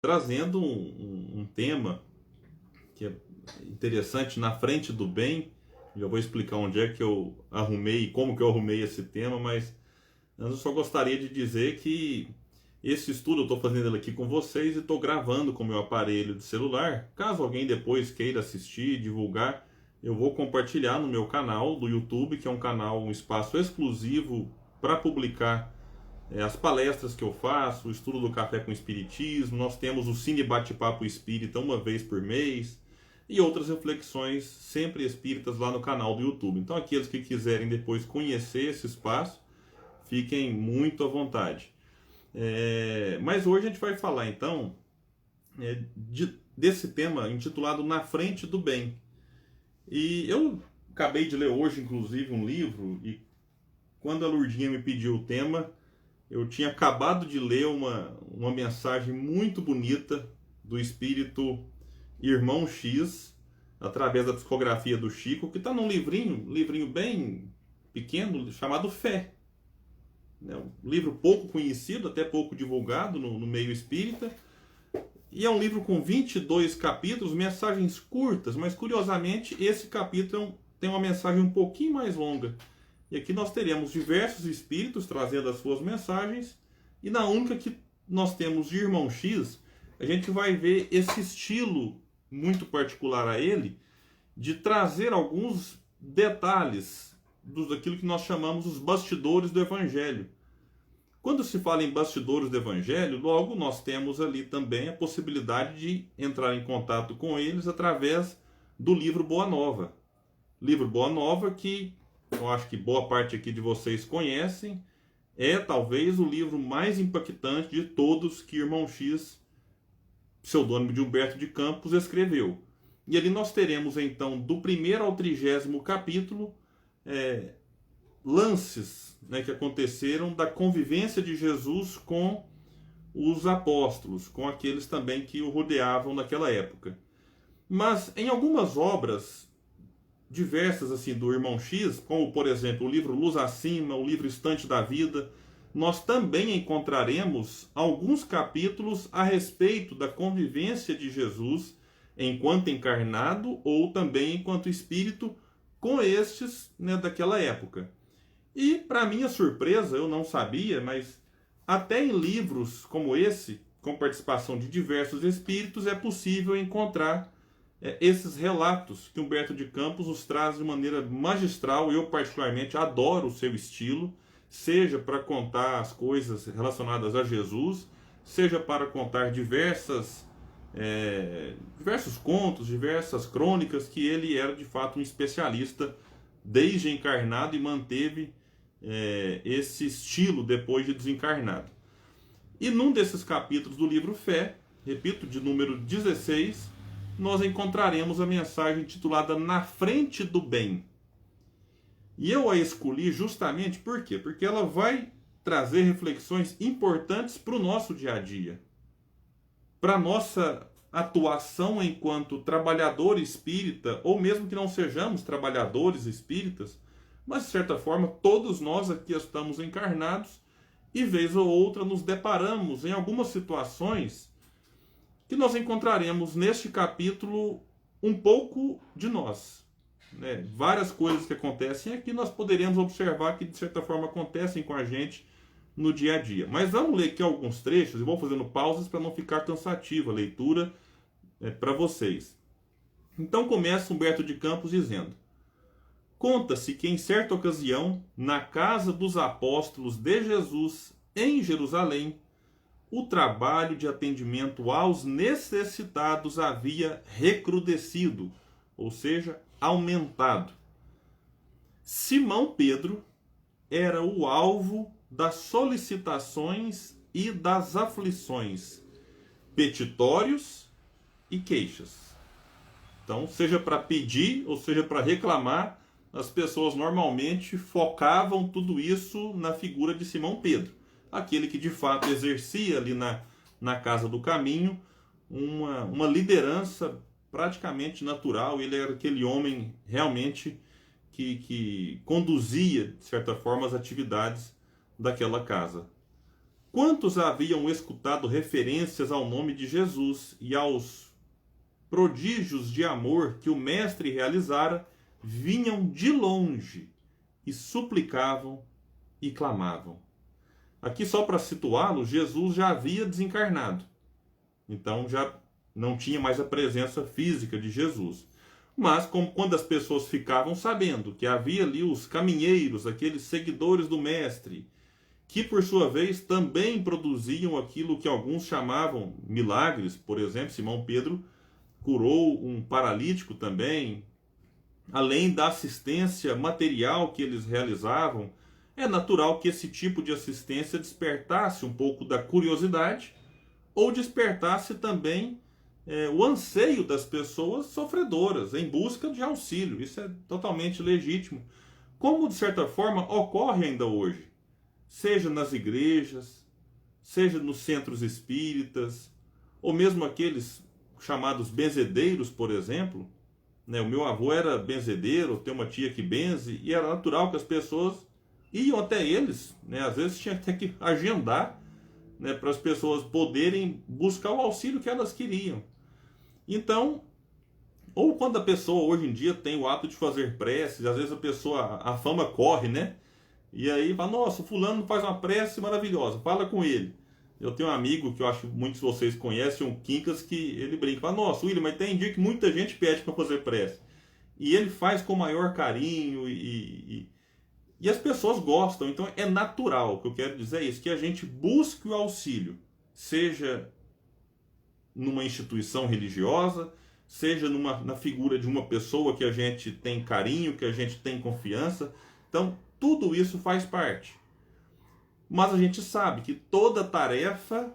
trazendo um tema que é interessante na frente do bem. Já vou explicar onde é que eu arrumei e como que eu arrumei esse tema, mas eu só gostaria de dizer que esse estudo eu estou fazendo ele aqui com vocês e estou gravando com o meu aparelho de celular. Caso alguém depois queira assistir, divulgar, eu vou compartilhar no meu canal do YouTube, que é um canal, um espaço exclusivo para publicar as palestras que eu faço, o estudo do Café com Espiritismo. Nós temos o Cine Bate-Papo Espírita uma vez por mês e outras reflexões sempre espíritas lá no canal do YouTube. Então aqueles que quiserem depois conhecer esse espaço, fiquem muito à vontade. Mas hoje a gente vai falar então desse tema intitulado Na Frente do Bem. E eu acabei de ler hoje, inclusive, um livro, e quando a Lurdinha me pediu o tema, eu tinha acabado de ler uma mensagem muito bonita do espírito Irmão X, através da psicografia do Chico, que está num livrinho bem pequeno, chamado Fé. É um livro pouco conhecido, até pouco divulgado no meio espírita. E é um livro com 22 capítulos, mensagens curtas, mas curiosamente esse capítulo tem uma mensagem um pouquinho mais longa. E aqui nós teremos diversos espíritos trazendo as suas mensagens, e na única que nós temos de Irmão X, a gente vai ver esse estilo muito particular a ele, de trazer alguns detalhes daquilo que nós chamamos os bastidores do Evangelho. Quando se fala em bastidores do Evangelho, logo nós temos ali também a possibilidade de entrar em contato com eles através do livro Boa Nova. Livro Boa Nova que eu acho que boa parte aqui de vocês conhecem, é talvez o livro mais impactante de todos que Irmão X, pseudônimo de Humberto de Campos, escreveu. E ali nós teremos então, do 1º ao 30º capítulo, lances que aconteceram da convivência de Jesus com os apóstolos, com aqueles também que o rodeavam naquela época. Mas em algumas obras diversas assim do Irmão X, como por exemplo o livro Luz Acima, o livro Estante da Vida, nós também encontraremos alguns capítulos a respeito da convivência de Jesus enquanto encarnado ou também enquanto espírito com estes daquela época. E para minha surpresa, eu não sabia, mas até em livros como esse, com participação de diversos espíritos, é possível encontrar esses relatos que Humberto de Campos nos traz de maneira magistral. Eu particularmente adoro o seu estilo, seja para contar as coisas relacionadas a Jesus, seja para contar diversos contos, diversas crônicas, que ele era de fato um especialista desde encarnado e manteve esse estilo depois de desencarnado. E num desses capítulos do livro Fé, repito, de número 16, nós encontraremos a mensagem intitulada Na Frente do Bem. E eu a escolhi justamente por quê? Porque ela vai trazer reflexões importantes para o nosso dia a dia, para a nossa atuação enquanto trabalhador espírita, ou mesmo que não sejamos trabalhadores espíritas, mas de certa forma todos nós aqui estamos encarnados e vez ou outra nos deparamos em algumas situações que nós encontraremos neste capítulo um pouco de nós. Várias coisas que acontecem aqui nós poderemos observar que de certa forma acontecem com a gente no dia a dia. Mas vamos ler aqui alguns trechos e vou fazendo pausas para não ficar cansativa a leitura para vocês. Então começa Humberto de Campos dizendo: conta-se que em certa ocasião, na casa dos apóstolos de Jesus em Jerusalém, o trabalho de atendimento aos necessitados havia recrudescido, ou seja, aumentado. Simão Pedro era o alvo das solicitações e das aflições, petitórios e queixas. Então, seja para pedir ou seja para reclamar, as pessoas normalmente focavam tudo isso na figura de Simão Pedro, aquele que de fato exercia ali na Casa do Caminho uma liderança praticamente natural. Ele era aquele homem realmente que conduzia, de certa forma, as atividades daquela casa. Quantos haviam escutado referências ao nome de Jesus e aos prodígios de amor que o Mestre realizara, vinham de longe e suplicavam e clamavam. Aqui, só para situá-lo, Jesus já havia desencarnado. Então já não tinha mais a presença física de Jesus. Mas quando as pessoas ficavam sabendo que havia ali os caminheiros, aqueles seguidores do Mestre, que por sua vez também produziam aquilo que alguns chamavam milagres, por exemplo, Simão Pedro curou um paralítico também, além da assistência material que eles realizavam, é natural que esse tipo de assistência despertasse um pouco da curiosidade ou despertasse também o anseio das pessoas sofredoras em busca de auxílio. Isso é totalmente legítimo, como de certa forma ocorre ainda hoje, seja nas igrejas, seja nos centros espíritas, ou mesmo aqueles chamados benzedeiros, por exemplo. O meu avô era benzedeiro, tem uma tia que benze, e era natural que as pessoas iam até eles, às vezes tinha até que agendar, para as pessoas poderem buscar o auxílio que elas queriam. Então, ou quando a pessoa hoje em dia tem o hábito de fazer preces, às vezes a fama corre, e aí fala, nossa, fulano faz uma prece maravilhosa, fala com ele. Eu tenho um amigo que eu acho que muitos de vocês conhecem, um Quincas, que ele brinca, fala, nossa, William, mas tem dia que muita gente pede para fazer prece. E ele faz com o maior carinho e as pessoas gostam. Então é natural, o que eu quero dizer é isso, que a gente busque o auxílio, seja numa instituição religiosa, seja na figura de uma pessoa que a gente tem carinho, que a gente tem confiança. Então tudo isso faz parte. Mas a gente sabe que toda tarefa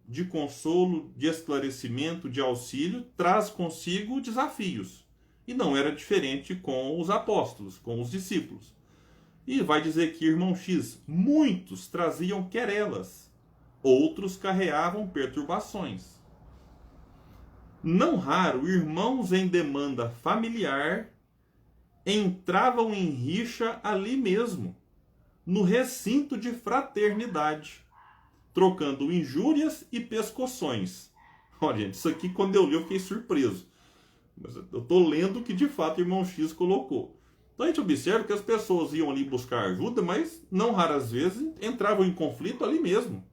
de consolo, de esclarecimento, de auxílio, traz consigo desafios. E não era diferente com os apóstolos, com os discípulos. E vai dizer que, irmão X, muitos traziam querelas, outros carreavam perturbações. Não raro, irmãos em demanda familiar entravam em rixa ali mesmo, no recinto de fraternidade, trocando injúrias e pescoções. Olha, gente, isso aqui quando eu li eu fiquei surpreso. Mas eu estou lendo o que de fato o irmão X colocou. Então a gente observa que as pessoas iam ali buscar ajuda, mas não raras vezes entravam em conflito ali mesmo.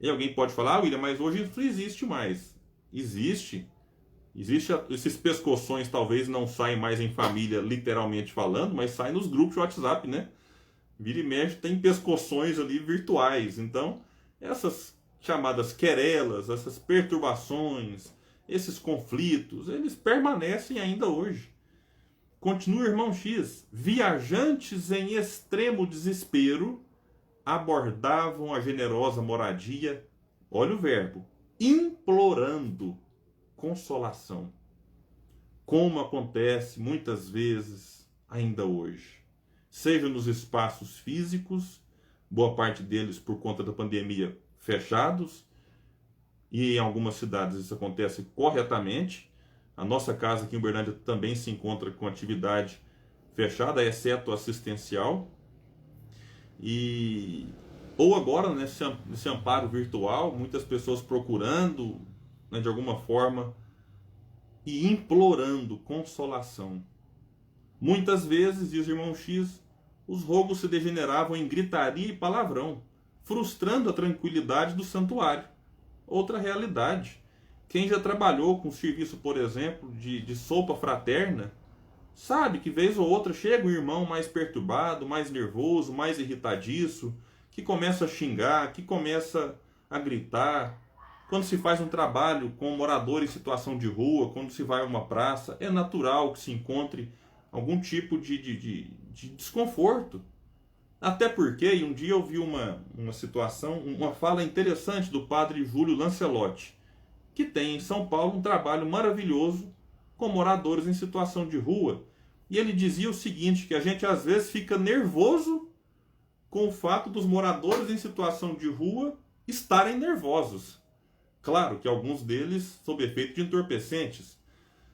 E alguém pode falar, William, mas hoje isso não existe mais. Existe. Esses pescoções talvez não saem mais em família, literalmente falando, mas saem nos grupos de WhatsApp, Vira e mexe, tem pescoções ali virtuais. Então, essas chamadas querelas, essas perturbações, esses conflitos, eles permanecem ainda hoje. Continua o irmão X. Viajantes em extremo desespero abordavam a generosa moradia, olha o verbo, implorando consolação. Como acontece muitas vezes ainda hoje. Seja nos espaços físicos, boa parte deles por conta da pandemia fechados, e em algumas cidades isso acontece corretamente. A nossa casa aqui em Uberlândia também se encontra com atividade fechada, exceto assistencial. Ou agora, nesse amparo virtual, muitas pessoas procurando, de alguma forma, e implorando consolação. Muitas vezes, diz o irmão X, os rogos se degeneravam em gritaria e palavrão, frustrando a tranquilidade do santuário. Outra realidade. Quem já trabalhou com serviço, por exemplo, de sopa fraterna, sabe que vez ou outra chega um irmão mais perturbado, mais nervoso, mais irritadiço, que começa a xingar, que começa a gritar. Quando se faz um trabalho com moradores em situação de rua, quando se vai a uma praça, é natural que se encontre algum tipo de desconforto. Até porque, um dia eu vi uma situação, uma fala interessante do padre Júlio Lancelotti, que tem em São Paulo um trabalho maravilhoso com moradores em situação de rua. E ele dizia o seguinte, que a gente às vezes fica nervoso com o fato dos moradores em situação de rua estarem nervosos. Claro que alguns deles sob efeito de entorpecentes.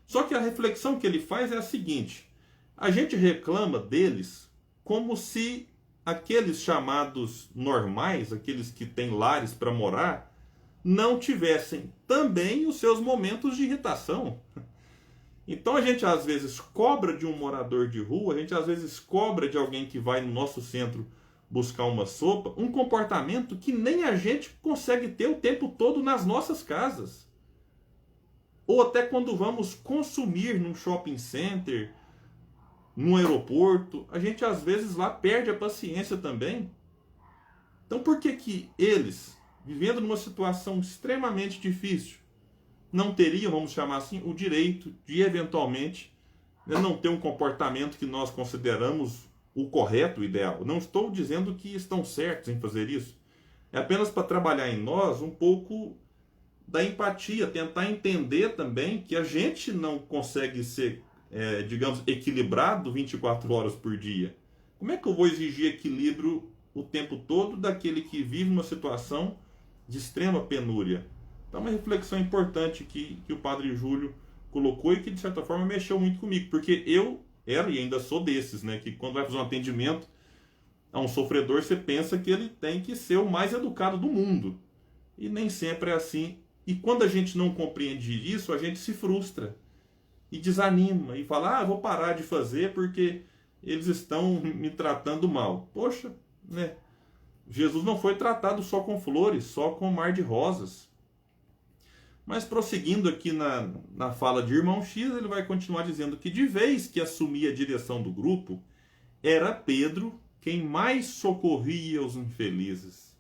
Só que a reflexão que ele faz é a seguinte: a gente reclama deles como se aqueles chamados normais, aqueles que têm lares para morar, não tivessem também os seus momentos de irritação. Então a gente às vezes cobra de um morador de rua, a gente às vezes cobra de alguém que vai no nosso centro buscar uma sopa, um comportamento que nem a gente consegue ter o tempo todo nas nossas casas. Ou até quando vamos consumir num shopping center, num aeroporto, a gente às vezes lá perde a paciência também. Então por que que eles, vivendo numa situação extremamente difícil, não teriam, vamos chamar assim, o direito de eventualmente não ter um comportamento que nós consideramos o correto, o ideal? Não estou dizendo que estão certos em fazer isso. É apenas para trabalhar em nós um pouco da empatia, tentar entender também que a gente não consegue ser, digamos, equilibrado 24 horas por dia. Como é que eu vou exigir equilíbrio o tempo todo daquele que vive numa situação de extrema penúria? Então, uma reflexão importante que o Padre Júlio colocou e que, de certa forma, mexeu muito comigo, porque eu era e ainda sou desses, né, que quando vai fazer um atendimento a um sofredor, você pensa que ele tem que ser o mais educado do mundo. E nem sempre é assim. E quando a gente não compreende isso, a gente se frustra e desanima e fala, vou parar de fazer porque eles estão me tratando mal. Poxa, né? Jesus não foi tratado só com flores, só com mar de rosas. Mas prosseguindo aqui na fala de Irmão X, ele vai continuar dizendo que de vez que assumia a direção do grupo, era Pedro quem mais socorria os infelizes.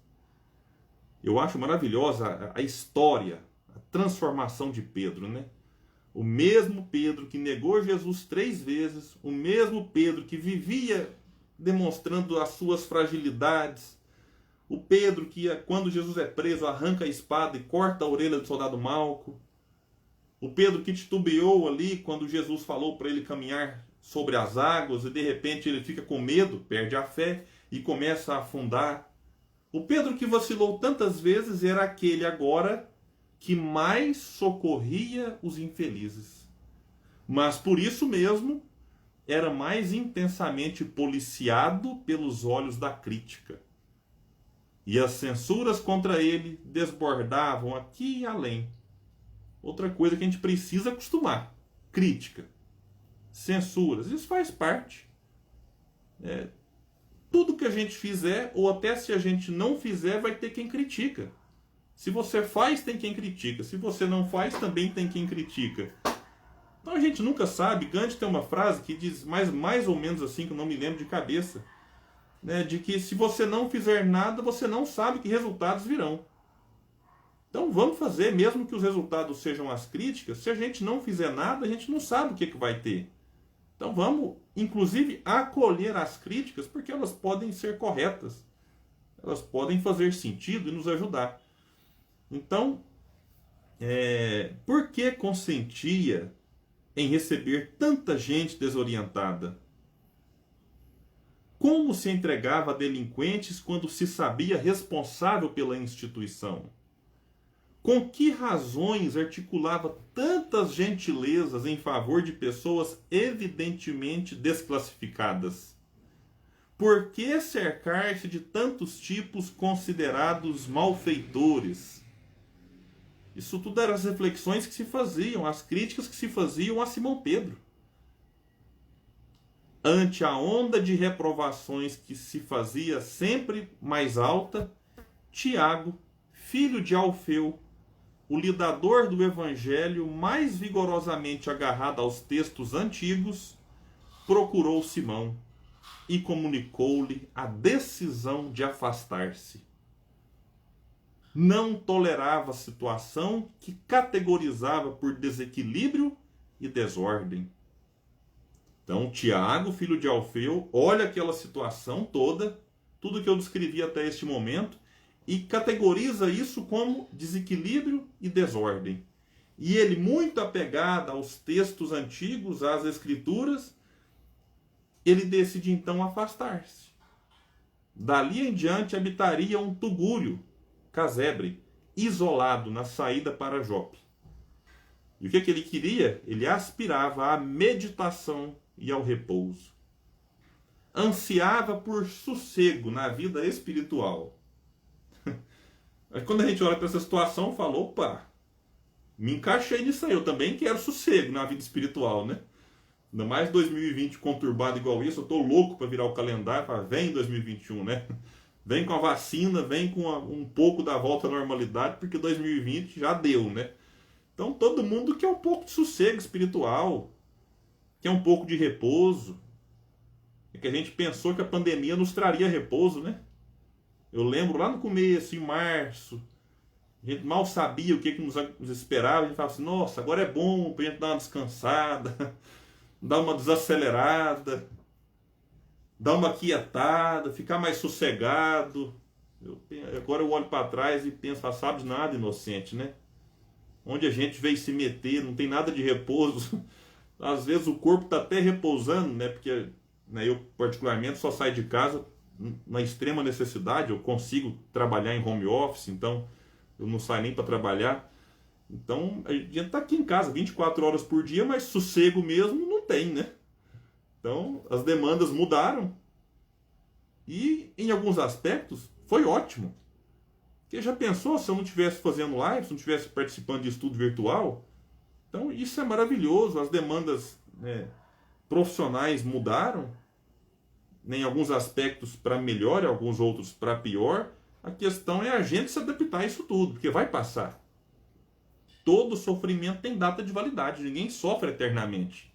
Eu acho maravilhosa a história, a transformação de Pedro, né? O mesmo Pedro que negou Jesus 3 vezes, o mesmo Pedro que vivia demonstrando as suas fragilidades, o Pedro que, quando Jesus é preso, arranca a espada e corta a orelha do soldado Malco, o Pedro que titubeou ali quando Jesus falou para ele caminhar sobre as águas e de repente ele fica com medo, perde a fé e começa a afundar. O Pedro que vacilou tantas vezes era aquele agora que mais socorria os infelizes. Mas por isso mesmo era mais intensamente policiado pelos olhos da crítica. E as censuras contra ele desbordavam aqui e além. Outra coisa que a gente precisa acostumar: crítica, censuras, isso faz parte. Tudo que a gente fizer, ou até se a gente não fizer, vai ter quem critica. Se você faz, tem quem critica. Se você não faz, também tem quem critica. Então a gente nunca sabe. Gandhi tem uma frase que diz mais ou menos assim, que eu não me lembro de cabeça, né, de que se você não fizer nada, você não sabe que resultados virão. Então vamos fazer, mesmo que os resultados sejam as críticas. Se a gente não fizer nada, a gente não sabe o que vai ter. Então vamos, inclusive, acolher as críticas, porque elas podem ser corretas. Elas podem fazer sentido e nos ajudar. Então, por que consentia em receber tanta gente desorientada? Como se entregava a delinquentes quando se sabia responsável pela instituição? Com que razões articulava tantas gentilezas em favor de pessoas evidentemente desclassificadas? Por que cercar-se de tantos tipos considerados malfeitores? Isso tudo eram as reflexões que se faziam, as críticas que se faziam a Simão Pedro. Ante a onda de reprovações que se fazia sempre mais alta, Tiago, filho de Alfeu, o lidador do Evangelho mais vigorosamente agarrado aos textos antigos, procurou Simão e comunicou-lhe a decisão de afastar-se. Não tolerava a situação que categorizava por desequilíbrio e desordem. Então, Tiago, filho de Alfeu, olha aquela situação toda, tudo que eu descrevi até este momento, e categoriza isso como desequilíbrio e desordem. E ele, muito apegado aos textos antigos, às escrituras, ele decide então afastar-se. Dali em diante habitaria um tugúrio, casebre, isolado na saída para Jope. E o que ele queria? Ele aspirava à meditação e ao repouso. ansiava por sossego na vida espiritual. Aí quando a gente olha para essa situação, fala, opa, me encaixei nisso aí, eu também quero sossego na vida espiritual, né? Ainda mais 2020 conturbado igual isso, eu tô louco para virar o calendário, para vem 2021, né? Vem com a vacina, vem com um pouco da volta à normalidade, porque 2020 já deu, né? Então todo mundo quer um pouco de sossego espiritual, quer um pouco de repouso. É que a gente pensou que a pandemia nos traria repouso, né? Eu lembro lá no começo, em março, a gente mal sabia o que nos esperava, a gente falava assim, nossa, agora é bom pra gente dar uma descansada, dar uma desacelerada, dar uma quietada, ficar mais sossegado. Agora eu olho para trás e penso, ah, sabe de nada, inocente, né? Onde a gente veio se meter, não tem nada de repouso. Às vezes o corpo está até repousando, né? Porque, né, eu particularmente só saio de casa na extrema necessidade. Eu consigo trabalhar em home office, então eu não saio nem para trabalhar. Então a gente está aqui em casa 24 horas por dia, mas sossego mesmo não tem, né? Então as demandas mudaram e em alguns aspectos foi ótimo. Porque já pensou se eu não estivesse fazendo live, se eu não estivesse participando de estudo virtual? Então isso é maravilhoso, as demandas, né, profissionais mudaram, né, em alguns aspectos para melhor, em alguns outros para pior. A questão é a gente se adaptar a isso tudo, porque vai passar. Todo sofrimento tem data de validade, ninguém sofre eternamente.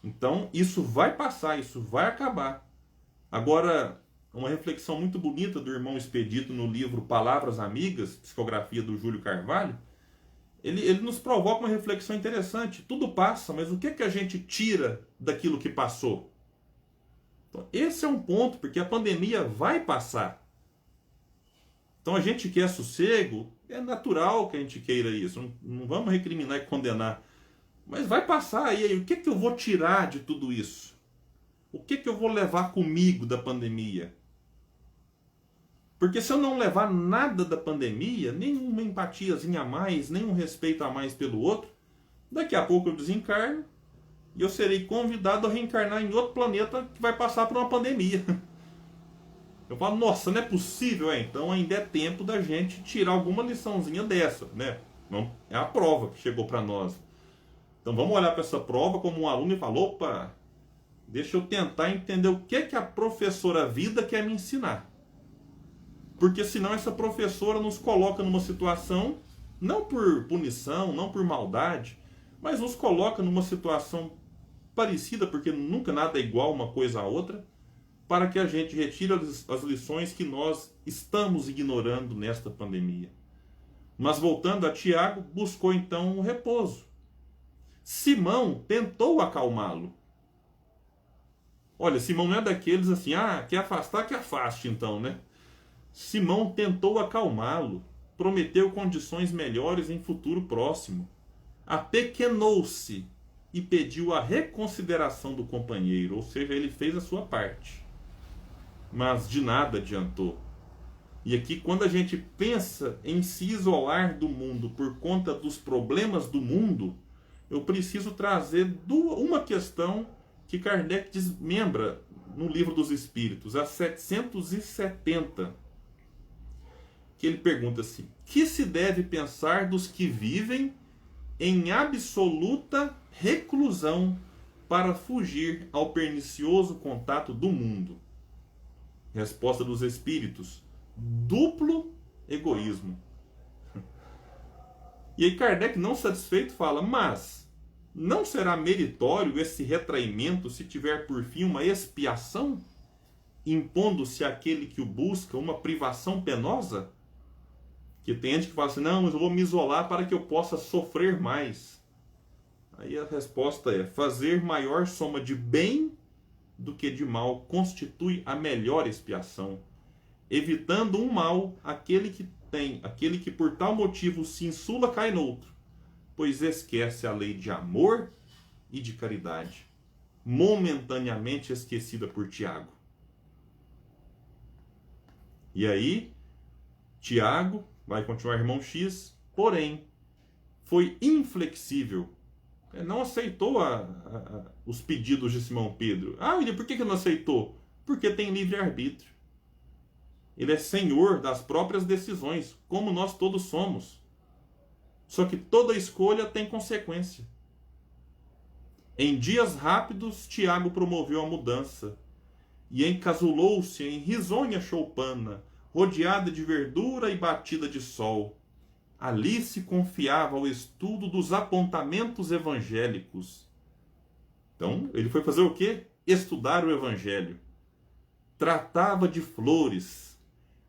Então isso vai passar, isso vai acabar. Agora, uma reflexão muito bonita do irmão Expedito no livro Palavras Amigas, psicografia do Júlio Carvalho, ele nos provoca uma reflexão interessante. Tudo passa, mas o que é que a gente tira daquilo que passou? Então, esse é um ponto, porque a pandemia vai passar. Então a gente quer sossego, é natural que a gente queira isso, não vamos recriminar e condenar. Mas vai passar, e aí o que é que eu vou tirar de tudo isso? O que é que eu vou levar comigo da pandemia? Porque se eu não levar nada da pandemia, nenhuma empatiazinha a mais, nenhum respeito a mais pelo outro, daqui a pouco eu desencarno e eu serei convidado a reencarnar em outro planeta que vai passar por uma pandemia. Eu falo, nossa, não é possível, então ainda é tempo da gente tirar alguma liçãozinha dessa, né? É a prova que chegou para nós. Então vamos olhar para essa prova como um aluno e falar, opa, deixa eu tentar entender o que é que a professora vida quer me ensinar. Porque senão essa professora nos coloca numa situação, não por punição, não por maldade, mas nos coloca numa situação parecida, porque nunca nada é igual uma coisa a outra, para que a gente retire as lições que nós estamos ignorando nesta pandemia. Mas voltando a Tiago, buscou então um repouso. Simão tentou acalmá-lo. Olha, Simão não é daqueles assim, quer afastar, que afaste então, né? Simão tentou acalmá-lo, prometeu condições melhores em futuro próximo. Apequenou-se e pediu a reconsideração do companheiro, ou seja, ele fez a sua parte. Mas de nada adiantou. E aqui, quando a gente pensa em se isolar do mundo por conta dos problemas do mundo, eu preciso trazer uma questão que Kardec desmembra no Livro dos Espíritos, a 770. Que ele pergunta assim: que se deve pensar dos que vivem em absoluta reclusão para fugir ao pernicioso contato do mundo? Resposta dos Espíritos: duplo egoísmo. E aí Kardec, não satisfeito, fala: mas não será meritório esse retraimento se tiver por fim uma expiação, impondo-se àquele que o busca uma privação penosa? Que tem gente que fala assim, não, mas eu vou me isolar para que eu possa sofrer mais. Aí a resposta é: fazer maior soma de bem do que de mal constitui a melhor expiação, evitando um mal aquele que por tal motivo se insula cai noutro, pois esquece a lei de amor e de caridade, momentaneamente esquecida por Tiago. E aí, Tiago vai continuar, irmão X, porém, foi inflexível não aceitou os pedidos de Simão Pedro. Ah, William, por que não aceitou? Porque tem livre-arbítrio. Ele é senhor das próprias decisões, como nós todos somos. Só que toda escolha tem consequência. Em dias rápidos, Tiago promoveu a mudança e encasulou-se em risonha choupana, rodeada de verdura e batida de sol. Ali se confiava ao estudo dos apontamentos evangélicos. Então, ele foi fazer o quê? Estudar o evangelho. Tratava de flores,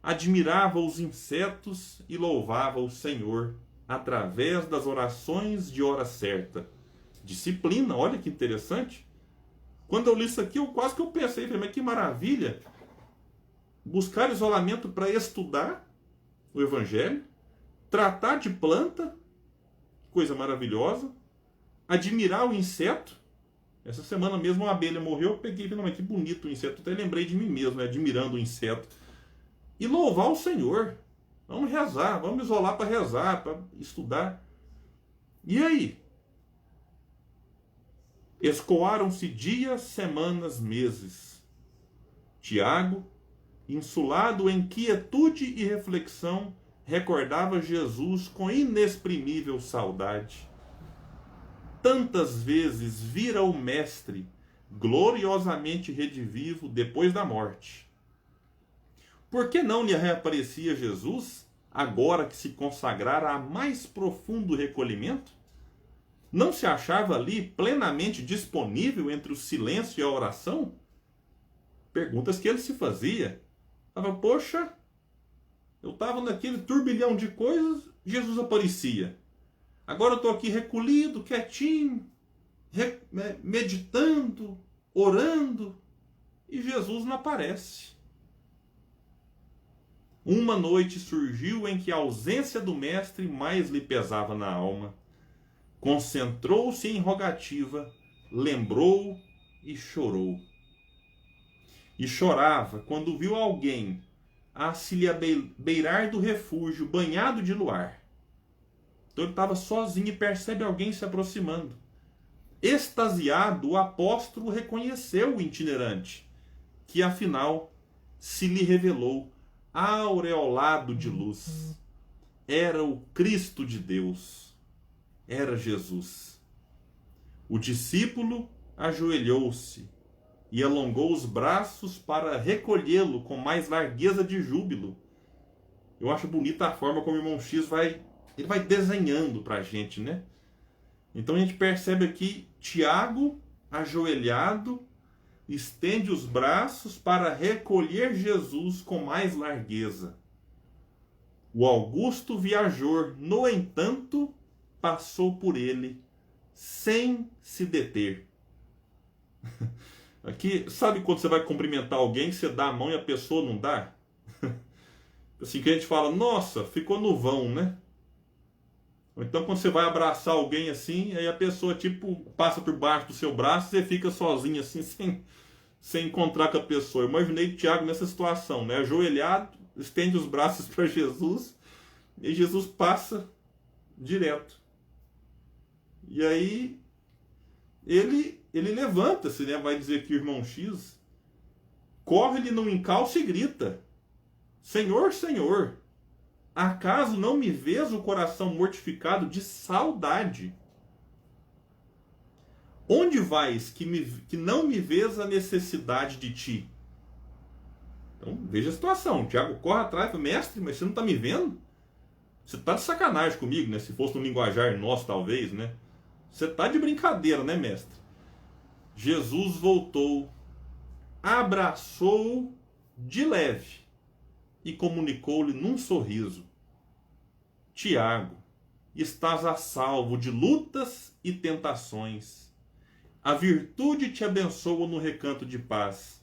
admirava os insetos e louvava o Senhor através das orações de hora certa. Disciplina, olha que interessante. Quando eu li isso aqui, quase que eu pensei, mas que maravilha. Buscar isolamento para estudar o evangelho, tratar de planta, coisa maravilhosa, admirar o inseto. Essa semana mesmo uma abelha morreu, eu peguei finalmente, que bonito o inseto, até lembrei de mim mesmo, admirando o inseto. E louvar o Senhor. Vamos rezar, vamos isolar para rezar, para estudar. E aí? Escoaram-se dias, semanas, meses. Tiago, insulado em quietude e reflexão, recordava Jesus com inexprimível saudade. Tantas vezes vira o Mestre, gloriosamente redivivo depois da morte. Por que não lhe reaparecia Jesus, agora que se consagrara a mais profundo recolhimento? Não se achava ali plenamente disponível entre o silêncio e a oração? Perguntas que ele se fazia. Falava, poxa, eu estava naquele turbilhão de coisas, Jesus aparecia. Agora eu estou aqui recolhido, quietinho, meditando, orando, e Jesus não aparece. Uma noite surgiu em que a ausência do mestre mais lhe pesava na alma. Concentrou-se em rogativa, lembrou e chorou. E chorava quando viu alguém a se lhe beirar do refúgio, banhado de luar. Então ele estava sozinho e percebe alguém se aproximando. Extasiado, o apóstolo reconheceu o itinerante, que afinal se lhe revelou aureolado de luz. Era o Cristo de Deus. Era Jesus. O discípulo ajoelhou-se e alongou os braços para recolhê-lo com mais largueza de júbilo. Eu acho bonita a forma como o irmão X vai desenhando para a gente, né? Então a gente percebe aqui Tiago, ajoelhado, estende os braços para recolher Jesus com mais largueza. O augusto viajor, no entanto, passou por ele sem se deter. Aqui, sabe quando você vai cumprimentar alguém, você dá a mão e a pessoa não dá? Assim que a gente fala, nossa, ficou no vão, né? Ou então quando você vai abraçar alguém assim, aí a pessoa tipo passa por baixo do seu braço e você fica sozinho assim, sem encontrar com a pessoa. Eu imaginei o Tiago nessa situação, né? Ajoelhado, estende os braços para Jesus e Jesus passa direto. E aí ele levanta-se, né? Vai dizer que o irmão X corre-lhe num encalço e grita: Senhor, Senhor, acaso não me vês o coração mortificado de saudade? Onde vais que não me vês a necessidade de ti? Então veja a situação. O Tiago corre atrás e fala, mestre, mas você não está me vendo? Você está de sacanagem comigo, né? Se fosse um linguajar nosso, talvez, né? Você está de brincadeira, né, mestre? Jesus voltou, abraçou de leve e comunicou-lhe num sorriso: Tiago, estás a salvo de lutas e tentações. A virtude te abençoa no recanto de paz.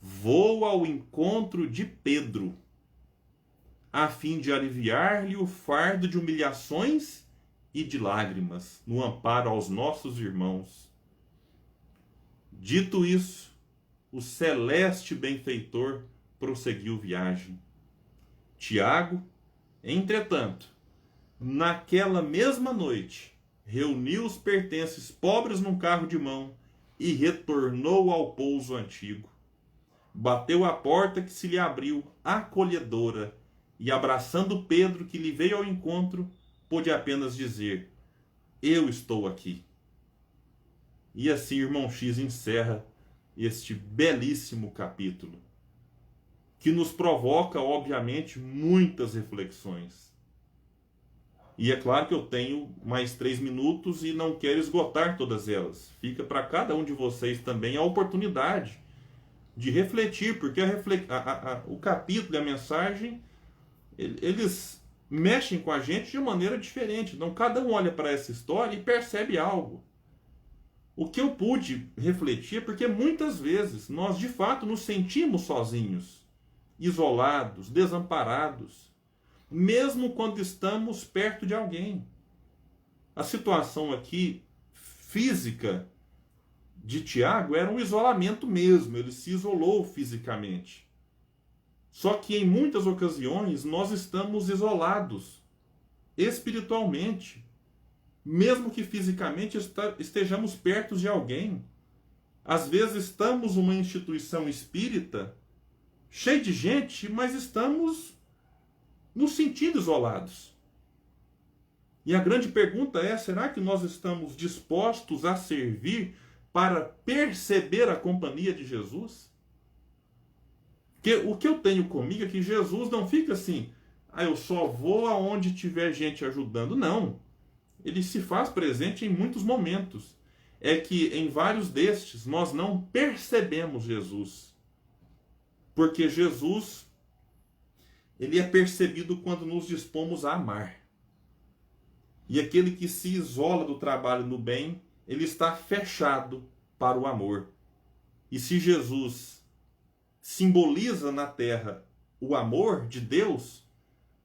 Voa ao encontro de Pedro, a fim de aliviar-lhe o fardo de humilhações e de lágrimas, no amparo aos nossos irmãos. Dito isso, o celeste benfeitor prosseguiu viagem. Tiago, entretanto, naquela mesma noite, reuniu os pertences pobres num carro de mão e retornou ao pouso antigo. Bateu a porta que se lhe abriu, acolhedora, e abraçando Pedro, que lhe veio ao encontro, pôde apenas dizer: eu estou aqui. E assim Irmão X encerra este belíssimo capítulo, que nos provoca, obviamente, muitas reflexões. E é claro que eu tenho mais 3 minutos e não quero esgotar todas elas. Fica para cada um de vocês também a oportunidade de refletir, porque o capítulo e a mensagem, eles mexem com a gente de maneira diferente. Então cada um olha para essa história e percebe algo. O que eu pude refletir é porque muitas vezes nós de fato nos sentimos sozinhos, isolados, desamparados, mesmo quando estamos perto de alguém. A situação aqui física de Tiago era um isolamento mesmo, ele se isolou fisicamente. Só que em muitas ocasiões nós estamos isolados espiritualmente, mesmo que fisicamente estejamos perto de alguém. Às vezes estamos numa instituição espírita cheia de gente, mas estamos nos sentindo isolados. E a grande pergunta é: será que nós estamos dispostos a servir para perceber a companhia de Jesus? Porque o que eu tenho comigo é que Jesus não fica assim: eu só vou aonde tiver gente ajudando. Não. Ele se faz presente em muitos momentos. É que em vários destes nós não percebemos Jesus. Porque Jesus, ele é percebido quando nos dispomos a amar. E aquele que se isola do trabalho no bem, ele está fechado para o amor. E se Jesus simboliza na terra o amor de Deus,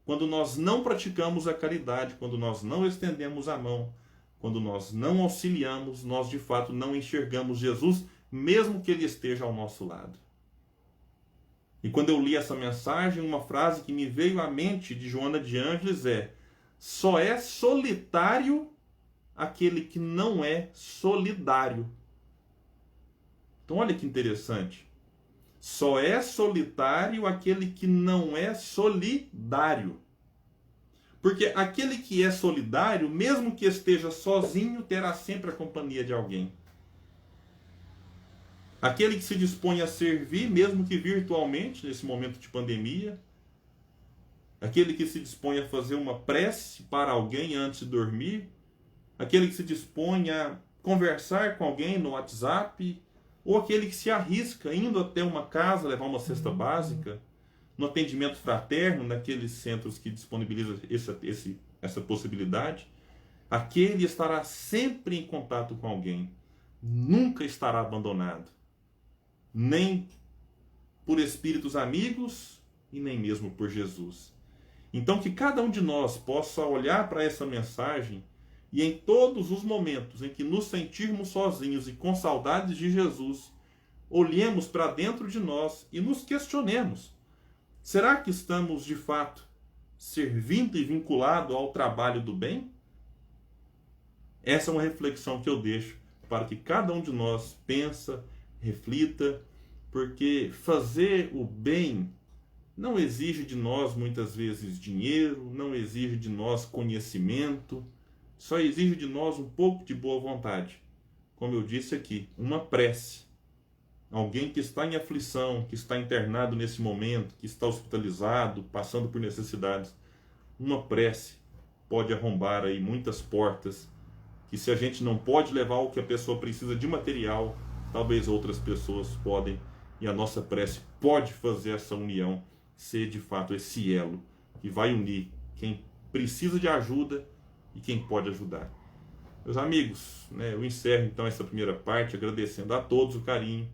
quando nós não praticamos a caridade, quando nós não estendemos a mão, quando nós não auxiliamos, nós de fato não enxergamos Jesus, mesmo que ele esteja ao nosso lado. E quando eu li essa mensagem, uma frase que me veio à mente de Joana de Ângeles é: só é solitário aquele que não é solidário. Então olha que interessante. Só é solitário aquele que não é solidário. Porque aquele que é solidário, mesmo que esteja sozinho, terá sempre a companhia de alguém. Aquele que se dispõe a servir, mesmo que virtualmente, nesse momento de pandemia. Aquele que se dispõe a fazer uma prece para alguém antes de dormir. Aquele que se dispõe a conversar com alguém no WhatsApp. Ou aquele que se arrisca indo até uma casa levar uma cesta básica, no atendimento fraterno, naqueles centros que disponibilizam essa possibilidade. Aquele estará sempre em contato com alguém, nunca estará abandonado, nem por espíritos amigos e nem mesmo por Jesus. Então que cada um de nós possa olhar para essa mensagem e em todos os momentos em que nos sentirmos sozinhos e com saudades de Jesus, olhemos para dentro de nós e nos questionemos: será que estamos de fato servindo e vinculado ao trabalho do bem? Essa é uma reflexão que eu deixo para que cada um de nós pensa, reflita, porque fazer o bem não exige de nós muitas vezes dinheiro, não exige de nós conhecimento, só exige de nós um pouco de boa vontade. Como eu disse aqui, uma prece. Alguém que está em aflição, que está internado nesse momento, que está hospitalizado, passando por necessidades, uma prece pode arrombar aí muitas portas, que se a gente não pode levar o que a pessoa precisa de material, talvez outras pessoas podem, e a nossa prece pode fazer essa união ser de fato esse elo que vai unir quem precisa de ajuda e quem pode ajudar. Meus amigos, eu encerro então essa primeira parte agradecendo a todos o carinho,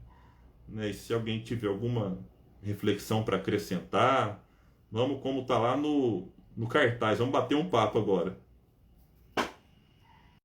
e se alguém tiver alguma reflexão para acrescentar, vamos, como está lá no cartaz, vamos bater um papo agora.